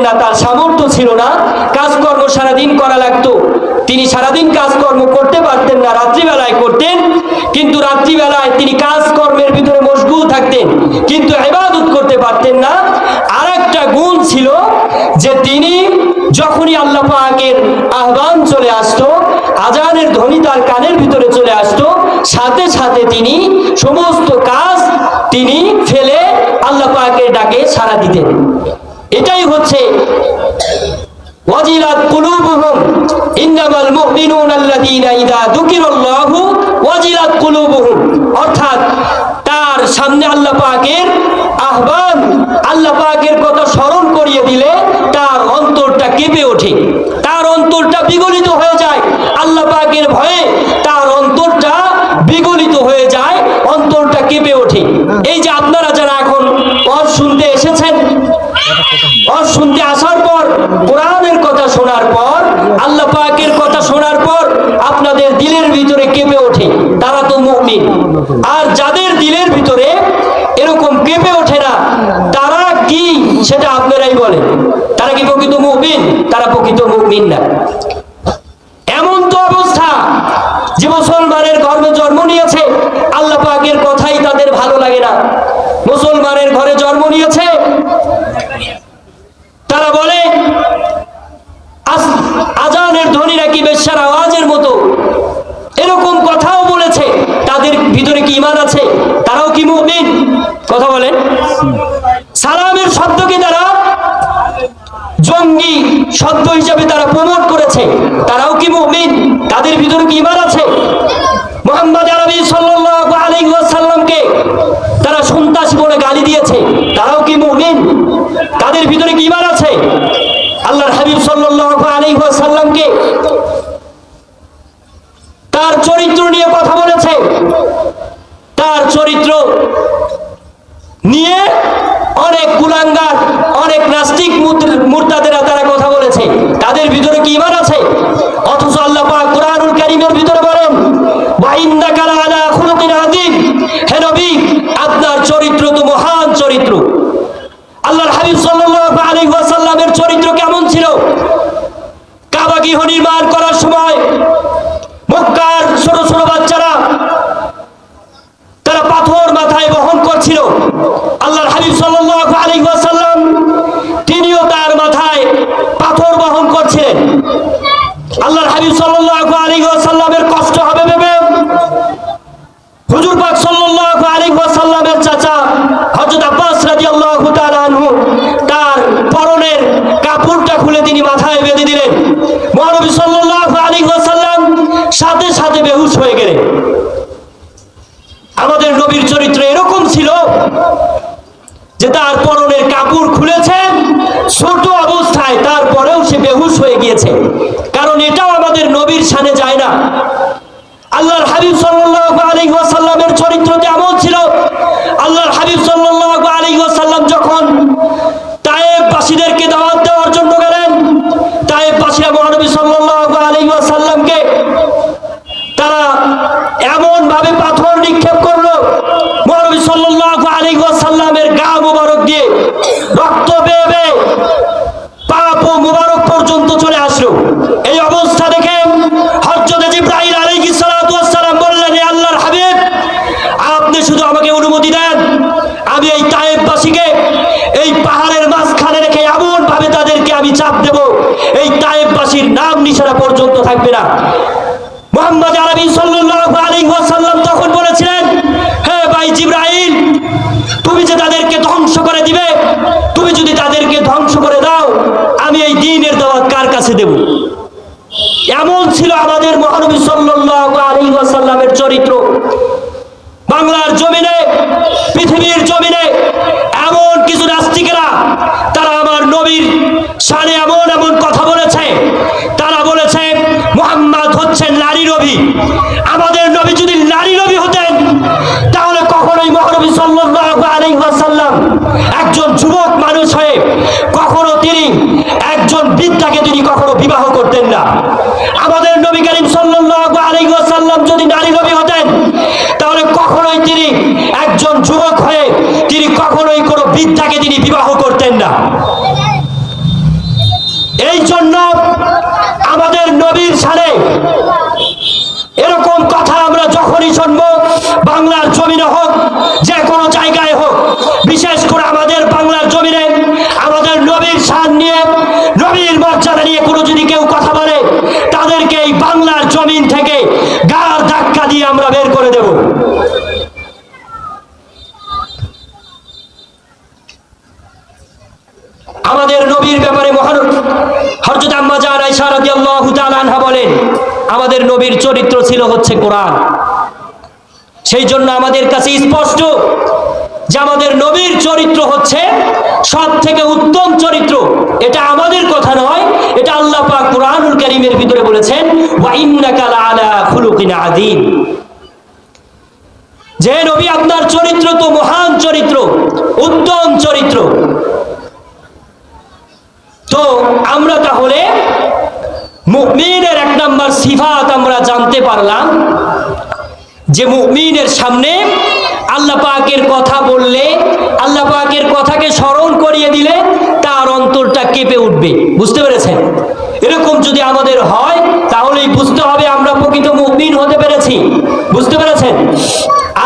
না, তার সামর্থ্য ছিল না, কাজকর্ম সারাদিন করা লাগতো, তিনি সারাদিন কাজকর্ম করতে পারতেন না, রাত্রিবেলায় করতেন, কিন্তু রাত্রিবেলায় তিনি কাজকর্মের ভিতরে মশগুল থাকতেন, কিন্তু ইবাদত করতে পারতেন না। আর একটা গুণ ছিল যে তিনি যখনই আল্লাহ পাকের আহ্বান চলে আসতো, আজানের ধ্বনি তার কানের ভিতরে চলে আসতো, সাথে সাথে তিনি সমস্ত কাজ তিনি ফেলে আল্লাহ পাকের ডাকে সাড়া দিতেন। এটাই হচ্ছে ওয়াজিলাত কুলুবুহুম ইন্নামাল মুমিনুনা আল্লাযীনা ইযা যুকিরাল্লাহু ওয়াজিলাত কুলুবুহুম, অর্থাৎ তার সামনে আল্লাহ পাকের আহ্বান, আল্লাহ পাকের কথা স্মরণ করিয়ে দিলে তার অন্তরটা কেঁপে ওঠে, তার অন্তরটা বিগলিত হয়ে যায়, আল্লাহ পাকের ভয়ে তার অন্তরটা বিগলিত হয়ে যায়, অন্তরটা কেঁপে ওঠে। এই যে আপনারা যারা এখন ওয়াজ শুনতে এসেছেন, ওয়াজ শুনতে আসার পর, কোরআনের কথা শোনার পর, আল্লাহ পাকের কথা শোনার পর আপনাদের দিলের ভিতরে কেঁপে ওঠে, তারা তো মুমিন। আর যাদের দিলের ভিতরে এরকম কেঁপে ওঠে না, তারা কি সেটা আপনারাই বলেন, তারা কি প্রকৃত মুমিন? তারা প্রকৃত মুমিন না। এমন তো অবস্থা যে মুসলমানের গর্ভে জন্ম নিয়েছে, আল্লাহ পাকের কথাই তাদের ভালো লাগে না। মুসলমানের ঘরে জন্ম নিয়েছে, তারা বলে আজানের ধ্বনি নাকি বেশ্যার আওয়াজের মতো, এরকম কথাও বলেছে। তাদের ভিতরে কি ঈমান আছে? তারাও কি মুমিন? কথা বলেন। সালামের শব্দকে তারা জঙ্গি শব্দ হিসেবে তারা প্রমোট করেছে, তারাও কি মুমিন? তাদের ভিতরে কি ঈমান আছে? মুহাম্মদ আরবি সাল্লাল্লাহু আলাইহি ওয়াসাল্লামকে তারা সন্ত্রাসী বলে গালি দিয়েছে, তারাও কি মুমিন? তাদের ভিতরে কি ঈমান আছে? আল্লাহর হাবিব সাল্লাল্লাহু আলাইহি ওয়াসাল্লামকে তার চরিত্র নিয়ে কথা বলেছে, তার চরিত্র নিয়ে অনেক কুলাঙ্গার, অনেক নাস্তিক মুরতাদেরা তারা কথা বলেছে, তাদের ভিতরে কি ঈমান আছে? অথচ আল্লাহ পাক কুরআনুল কারীমের ভিতরে বলেন, ওয়া ইন্নাকা লাআলা খুলুকিন আযীম, হে নবী আপনার চরিত্র তো মহান চরিত্র। আল্লাহর হাবিব সাল্লাল্লাহু আলাইহি ওয়াসাল্লামের চরিত্র কেমন ছিল? কাবা গৃহ নির্মাণ করার সময় মক্কার ছোট ছোট বাচ্চারা তারা পাথর মাথায় বহন করছিল, আল্লাহর হাবিব সাল্লাল্লাহু আলাইহি ওয়াসাল্লাম তিনিও তার মাথায় পাথর বহন করছিলেন। আল্লাহর হাবিব সাল্লাল্লাহু আলাইহি ওয়াসাল্লামের কষ্ট হবে ভেবে হুজুর পাক সাল্লাল্লাহু আলাইহি ওয়াসাল্লামের চাচা হযরত আব্বাস রাদিয়াল্লাহু তাআলা আনহু তার পরনের কাপড়টা খুলে তিনি মাথায় বেঁধে দিলেন। মহানবী সাল্লাল্লাহু আলাইহি ওয়াসাল্লাম সাথে সাথে বেহুশ হয়ে গেলেন। আমাদের নবীর চরিত্র এরকম ছিল যে তার পরনের কাপড় খুলেছেন ছোট অবস্থায়, তারপরেও সে বেহুশ হয়ে গিয়েছে, কারণ এটাও আমাদের নবীর শানে যায় না। আল্লাহর হাবিব সাল্লাল্লাহু আলাইহি ওয়াসাল্লামের চরিত্র এমন ছিল, আল্লাহর হাবিব সাল্লাল্লাহু আলাইহি ওয়াসাল্লাম যখন তায়েফবাসীদেরকে দাওয়াত দেওয়ার জন্য গেলেন, তায়েফবাসীরা মহানবী সাল্লাল্লাহু আলাইহি ওয়াসাল্লামকে তারা এমন ভাবে পাথর নিক্ষেপ করলো, মহানবী সাল্লাল্লাহু আলাইহি ওয়াসাল্লামের গা মুবারক দিয়ে রক্ত বেয়ে বেয়ে পা মুবারক পর্যন্ত চলে আসলো। এই অবস্থা দেখে হযরত জিবরাইল আলাইহিস সালাতু ওয়াস সালাম বললেন, হে আল্লাহর হাবিব আপনি শুধু আমাকে অনুমতি দেন, আমি এই তায়েফবাসীকে এই পাহাড়ের মাঝখানে রেখে এমন ভাবে তাদেরকে আমি চাপ দেব, এই তায়েফবাসীর নাম নিশানা পর্যন্ত থাকবে না। মুহাম্মদ আরবি সাল্লাল্লাহু আলাইহি ওয়াসাল্লাম তখন বলেছিলেন, হে ভাই জিবরাইল তুমি যে তাদেরকে ধ্বংস করে দিবে, তুমি যদি তাদেরকে ধ্বংস করে দাও আমি এই দ্বীনের দাওয়াত কার কাছে দেব? এমন ছিল আমাদের মহানবী সাল্লাল্লাহু আলাইহি ওয়াসাল্লামের চরিত্র। বাংলার জমিনে, পৃথিবীর জমিনে এমন কিছু নাস্তিকেরা তারা আমার নবীর শানে এমন এমন কথা বলেছে, তারা বলেছে মুহাম্মদ হচ্ছেন নারী নবী। আমাদের নবী যদি নারী নবী হতেন তাহলে কখনোই মহানবী সাল্লাল্লাহু আলাইহি ওয়াসাল্লাম একজন যুবক মানুষ হয়ে কখনো তিনি একজন বৃদ্ধাকে তিনি কখনো বিবাহ করতেন না। আমাদের নবী করিম সাল্লাল্লাহু আলাইহি ওয়াসাল্লাম যদি নারী নবী হতেন তাহলে কখনোই তিনি একজন যুবক হয়ে তিনি কখনোই কোনো বৃদ্ধাকে তিনি বিবাহ করতেন না। এই জন্য আমাদের নবীর শানে এরকম কথা আমরা যখনই শুনবো, বাংলার জমিনে হোক, যে কোনো জায়গায় হোক, বিশেষ করে আমাদের বাংলার জমিনে আমাদের নবীর শান নিয়ে, নবীর মর্যাদা নিয়ে কোনো যদি কেউ কথা বলে, তাদেরকে এই বাংলার জমিন থেকে গাড় ধাক্কা দিয়ে আমরা বের করে দেব। আমাদের নবীর ব্যাপারে মহান হযরত আম্মা জান আয়েশা রাদিয়াল্লাহু তাআলা আনহা বলেন, আমাদের নবীর চরিত্র ছিল হচ্ছে কোরআন। সেই জন্য আমাদের কাছে স্পষ্ট যে আমাদের নবীর চরিত্র হচ্ছে সব থেকে উত্তম চরিত্র। এটা আমাদের কথা নয়, এটা আল্লাহ পাক কুরআনুল কারীমের ভিতরে বলেছেন, ওয়া ইন্নাকা লাআলা খুলুকিন আযীম। যে নবী আপনার চরিত্র তো মহান চরিত্র, উত্তম চরিত্র। তো আমরা তাহলে মুমিনের এক নাম্বার সিফাত আমরা জানতে পারলাম যে মুমিনের সামনে আল্লাহ পাকের কথা বললে, আল্লাহ পাকের কথাকে স্মরণ করিয়ে দিলে তার অন্তরটা কেঁপে উঠবে। বুঝতে পেরেছেন? এরকম যদি আমাদের হয় তাহলেই বুঝতে হবে আমরা প্রকৃত মুমিন হতে পেরেছি। বুঝতে পেরেছেন?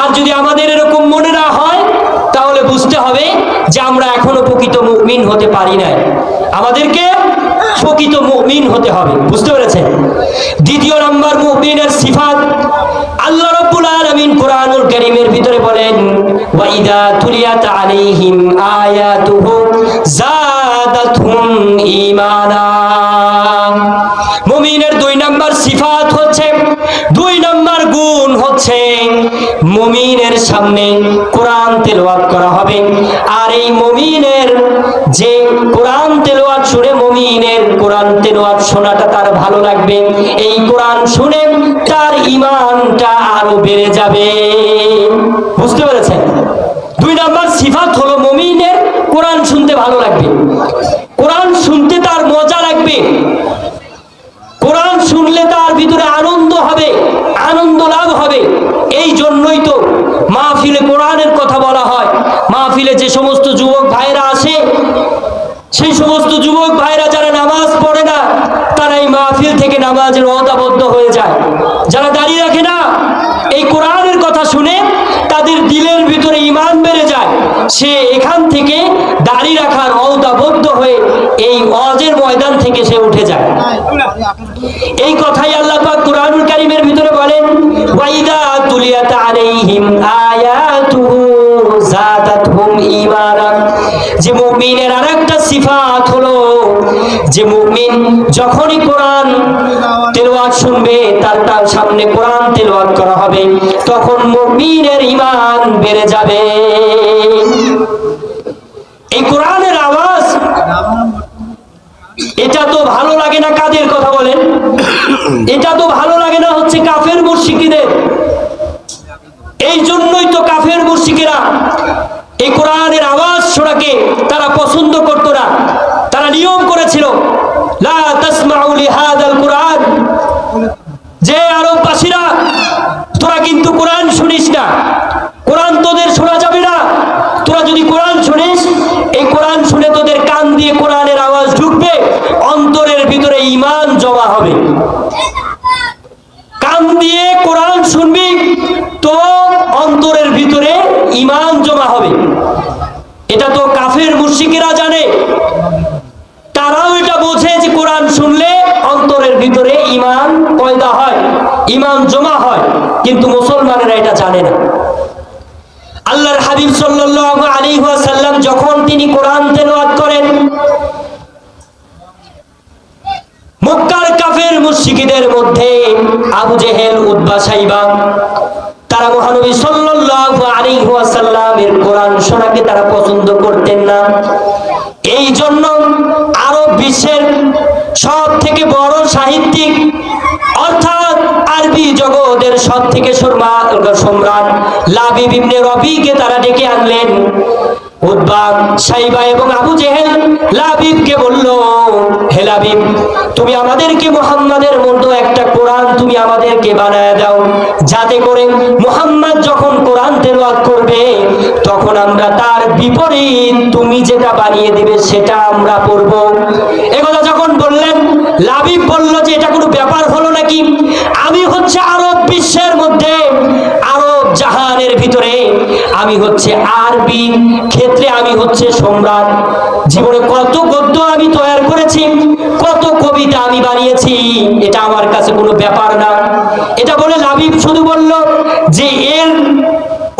আর যদি আমাদের এরকম মনে না হয় তাহলে বুঝতে হবে যে আমরা এখনো প্রকৃত মুমিন হতে পারি নাই। আমাদেরকে প্রকৃত মুমিন হতে হবে। বুঝতে পেরেছেন? দ্বিতীয় নাম্বার মুমিনের সিফাত, আল্লাহ রাব্বুল আলামিন কুরআনুল কারীমের ভিতরে বলেন, ওয়া ইযা তুলিয়াত আলাইহিম আয়াতুহু যাদাতহুম ঈমানা। মুমিনের দুই নাম্বার সিফাত হচ্ছে, দুই নাম্বার গুণ হচ্ছে, মুমিনের সামনে কোরআন তেলাওয়াত করা হবে। আর এই মুমিনের যে কোরআন তেলাওয়াত শুনে, মুমিনের কোরআন তেলাওয়াত শোনাটা তার ভালো লাগবে। এই কোরআন শুনে তার ঈমানটা আরো বেড়ে যাবে। বুঝতে পেরেছেন? দুই নাম্বার সিফাত হলো মুমিনের কোরআন শুনতে ভালো লাগবে, কোরআন শুনতে তার মজা লাগবে, কোরআন শুনলে তার ভিতরে আনন্দ হবে, আনন্দ লাভ হবে। এই জন্যই তো মাহফিলে কোরআনের কথা বলা হয়। মাহফিলে যে সমস্ত যুবক ভাইরা আসে, সেই সমস্ত যুবক ভাইরা যারা নামাজ পড়ে না, তারা এই মাহফিল থেকে নামাজের ওয়াদাবদ্ধ হয়ে যায়। যারা দাঁড়িয়ে রাখে না, এই কোরআনের কথা শুনে তাদের দিলের ভিতরে ঈমান বেড়ে যায়। সে এখান থেকে দাঁড়িয়ে রাখার ওয়াদাবদ্ধ হয়ে এই ওয়াজের ময়দান থেকে সে উঠে যায়। এই কথাই আল্লাহ পাক কুরআনুল কারীমের ভিতরে বলেন, ওয়া ইযা তুলিয়াত আলাইহিম আয়াতুহু যাদাতহুম ঈমানা। যে মুমিনের আরেকটা সিফাত হলো যে মুমিন যখনই কোরআন তেলাওয়াত শুনবে, তার সামনে কোরআন তেলাওয়াত করা হবে, তখন মুমিনের ঈমান বেড়ে যাবে। এই কোরআনের আওয়াজ এটা তো ভালো লাগে না কাদের কথা বলেন? এটা তো ভালো লাগে না হচ্ছে কাফের মুশরিকদের। এই জন্যই তো কাফের মুশরিকেরা এই কোরআনের আওয়াজ শোনাকে তারা পছন্দ করতো না। তারা নিয়ম করেছিল, লা তাসমাউ লিহাদাল কুরআন, যে আরববাসীরা তোরা কিন্তু কোরআন শুনিস না, কোরআন তোদের শোনা যাবে না। তোরা যদি কোরআন শুনিস, এই কোরআন শুনে তোদের কান দিয়ে কোরআনের আওয়াজ ঢুকবে, অন্তরের ভিতরে ঈমান জমা হবে। কান দিয়ে কোরআন শুনবি তো অন্তরের ভিতরে ঈমান জমা হবে। এটা তো কাফের মুশরিকেরা জানে, তারাও এটা বোঝে যে কোরআন শুনলে অন্তরের ভিতরে ঈমান পয়দা হয়, ঈমান জমা হয়, কিন্তু মুসলমানেরা এটা জানে না। আল্লাহর হাবিব সাল্লাল্লাহু আলাইহি ওয়াসাল্লাম যখন তিনি কোরআন তেলাওয়াত করেন, মক্কার কাফের মুশরিকদের মধ্যে আবু জেহেল, উতবা, সাইবা, তারা মহানবী সাল্লাল্লাহু আলাইহি ওয়াসাল্লামের কোরআন শোনাকে তারা পছন্দ করতেন না। এই জন্য আরব বিশ্বের সব থেকে বড় সাহিত্যিক অর্থাৎ আরবি জগতের সব থেকে সম্রাট লাবিব ইবনে রবিকে তারা ডেকে আনলেন। উতবা, সাইবা এবং আবু জেহেল লাবিবকে বলল, হে লাবিব, তুমি আমাদেরকে মুহাম্মাদের মতো একটা কোরআন তুমি আমাদেরকে বানায় দাও, যাতে করে মুহাম্মদ যখন কোরআন তেলাওয়াত করবে তখন আমরা তার বিপরীত তুমি যেটা বানিয়ে দিবে সেটা আমরা পড়ব। একথা যখন বলল, লাবিব বলল যে এটা কোনো ব্যাপার হলো নাকি? আমি হচ্ছে আরব বিশ্বের মধ্যে, আরব জাহানের ভিতরে আমি হচ্ছে আরবি ক্ষেত্রে আমি হচ্ছে সম্রাট। জীবনে কত গদ্য আমি তৈরি করেছি, কত কবিতা আমি বানিয়েছি, এটা আমার কাছে কোনো ব্যাপার না। এটা বলে লাবিব শুধু বলল যে এর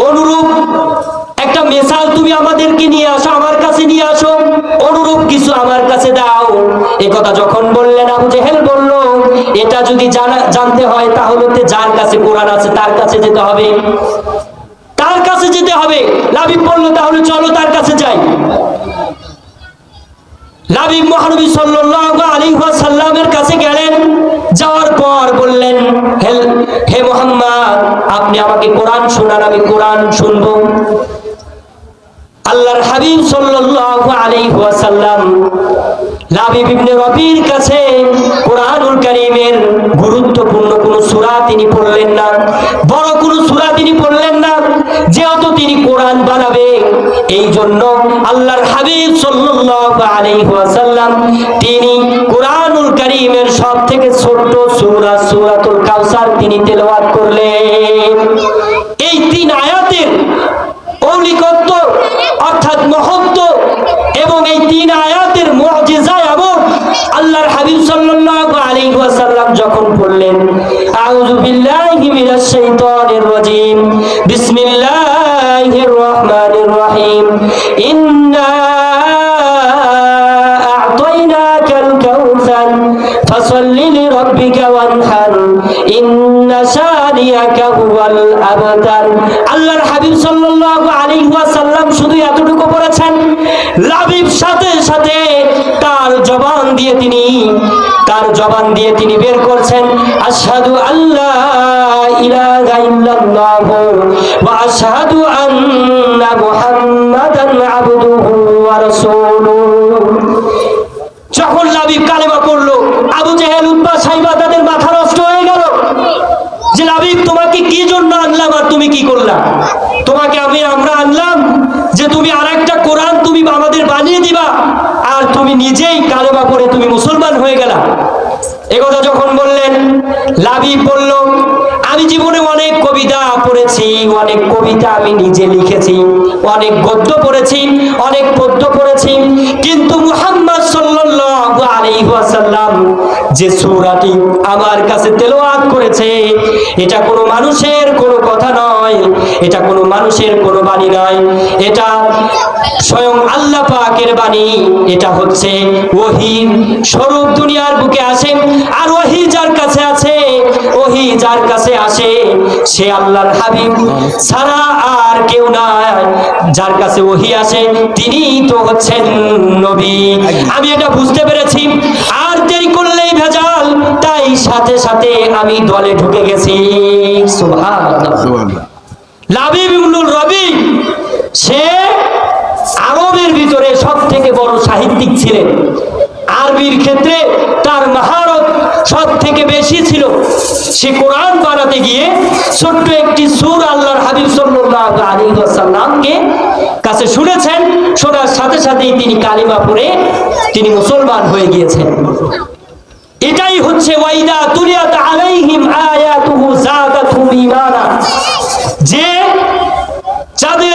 অনুরূপ একটা মিসাল তুমি আমাদেরকে নিয়ে আসো, আমার কাছে নিয়ে আসো, অনুরূপ কিছু আমার কাছে দাও। এই কথা যখন বললেন, আবু জেহেল বলল এটা যদি জানতে হয় তাহলে যার কাছে কোরআন আছে তার কাছে যেতে হবে, তার কাছে যেতে হবে। লাবিব বলল তাহলে চলো তার কাছে যাই। লাবিব মহানবী সাল্লাল্লাহু আলাইহি ওয়াসাল্লামের কাছে গেলেন। যাওয়ার পর বললেন, হে মুহাম্মদ, আপনি আমাকে কোরআন শোনান, আমি কোরআন শুনবো। আল্লাহর হাবিব সাল্লাল্লাহু আলাইহি ওয়াসাল্লাম লাবিব ইবনে রবির কাছে কোরআনুল কারীমের গুরুত্বপূর্ণ কোন সূরা তিনি পড়লেন না, বড় কোন সূরা তিনি পড়লেন না, যেহেতু তিনি কোরআন বানাবে। এই জন্য আল্লাহর হাবিব সাল্লাল্লাহু আলাইহি ওয়াসাল্লাম তিনি কোরআনুল কারীমের সবথেকে ছোট সূরা সূরাতুল কাউসার তিনি তেলাওয়াত করলেন। এই তিন আয়াতের অলিকত্ব অর্থাৎ মহত্ব এবং এই তিন আয়াতের মুজিজা এমন, আল্লাহর হাবিব সাল্লাল্লাহু আলাইহি ওয়াসাল্লাম যখন পড়লেন, আউযু বিল্লাহি মিনাশ শাইতানির রাজীম, বিসমিল্লাহির রহমানির রহিম, ইন্না আ'তাইনাকাল কাউসার ফাসাল্লি লিরাব্বিকা ওয়ানহার, ইন্না শানিয়াকা হুয়াল আবতার। আল্লাহর হাবিব সাল্লাল্লাহু আলাইহি ওয়াসাল্লাম শুধু এতটুকু পড়েছেন, লাবিব সাথে সাথে তার জবান দিয়ে তিনি বের করছেন, আশহাদু আল্লা ইলাহা ইল্লাল্লাহু ওয়া আশহাদু আন্না মুহাম্মাদান আবদুহু ওয়া রাসূলুহু। যখন লাবিব কালেমা পড়লো, আবু জেহেল, উতবা, সাইবা তাদের মাথা নষ্ট হয়ে গেল যে লাবিব তোমাকে কি জন্য আনলাম আর তুমি কি করলা? তোমাকে আমরা আনলাম যে তুমি আরেকটা কোরআন তুমি আমাদের বানিয়ে দিবা, আর তুমি নিজেই কালেমা পড়ে তুমি মুসলমান হয়ে গেলা। একথা যখন বললেন, লাবিব বলল আমি জীবনে অনেক কবিতা পড়েছি, অনেক কবিতা আমি নিজে লিখেছি, অনেক গদ্য পড়েছি, অনেক পদ্য পড়েছি, কিন্তু মুহাম্মদ সাল্লাল্লাহু আলাইহি ওয়াসাল্লাম যে সূরাটি আমার কাছে তেলাওয়াত করেছে, এটা কোনো মানুষের কোনো কথা নয়, এটা কোনো মানুষের কোনো বাণী নয়, এটা স্বয়ং আল্লাহ পাকের বাণী। এটা হচ্ছে ওহীর স্বরূপ দুনিয়ার বুকে আসে, আর ওহী যার কাছে আছে, ওহী যার কাছে আসে সে আল্লাহর হাবিব ছাড়া আর কেউ নাই। যার কাছে ওহী আসে তিনি তো হচ্ছেন নবী। আমি এটা বুঝতে পেরেছি, আর দেরি করলেই ভেজাল, তাই সাথে সাথে আমি দলে ঢুকে গেছি। সুবহানাল্লাহ। লাবিব ইবনে রবি সে আরবের ভিতরে সবথেকে বড় সাহিত্যিক ছিলেন, আরবির ক্ষেত্রে তার মহারত সব থেকে বেশি ছিল। সে কোরআন বানাতে গিয়ে ছোট্ট একটি সূরা আল্লাহর হাবিব সাল্লাল্লাহু আলাইহি ওয়াসাল্লামকে কাছে শুনেছেন, শোনার সাথে সাথেই তিনি কালিমা পড়ে তিনি মুসলমান হয়ে গিয়েছেন। এটাই হচ্ছে ওয়াইদা তুলিয়াত আলাইহিম আয়াতুহু যাদাতুহুম ঈমানা, যে যাদের